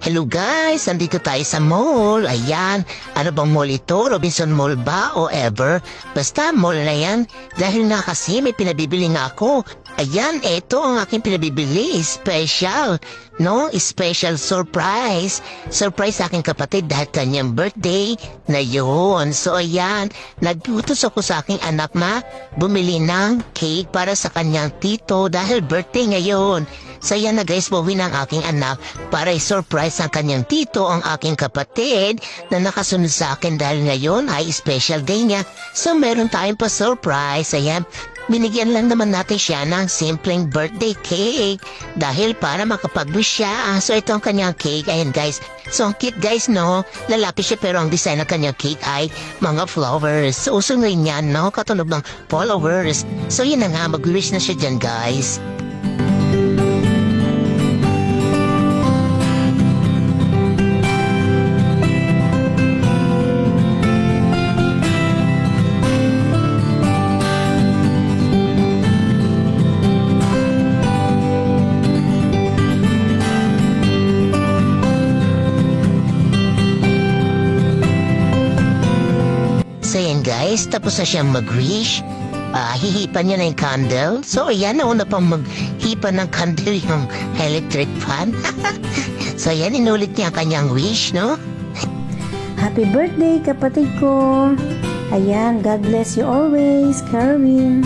Hello guys, nandito tayo sa mall. Ayan, ano bang mall ito? Robinson Mall ba o ever? Basta mall na yan. Dahil nga kasi may pinabibili nga ako. Ayan, eto ang aking pinabibili. Special, no? Special surprise. Surprise sa aking kapatid dahil kanyang birthday na yun. So ayan, nagputos ako sa aking anak na bumili ng cake para sa kanyang tito dahil birthday ngayon. So yan na guys, buwi ng aking anak para i-surprise ang kanyang tito ang aking kapatid na nakasunod sa akin dahil ngayon ay special day niya. So meron tayong pa-surprise. Ayan, binigyan lang naman natin siya ng simpleng birthday cake dahil para makapag-wish siya. So ito ang kanyang cake. Ayan guys, so ang cute guys, no? Lalaki siya pero ang design ng kanyang cake ay mga flowers. So uso ngayon yan, no? Katunog ng followers. So yun na nga, mag-wish na siya dyan guys. So yan guys, tapos na siyang mag-wish. Hihipan niya na yung candle. So ayan, nauna pang maghipan ng candle yung electric fan. So ayan, inulit niya ang kanyang wish, no? Happy birthday, kapatid ko! Ayan, God bless you always, Kerwin.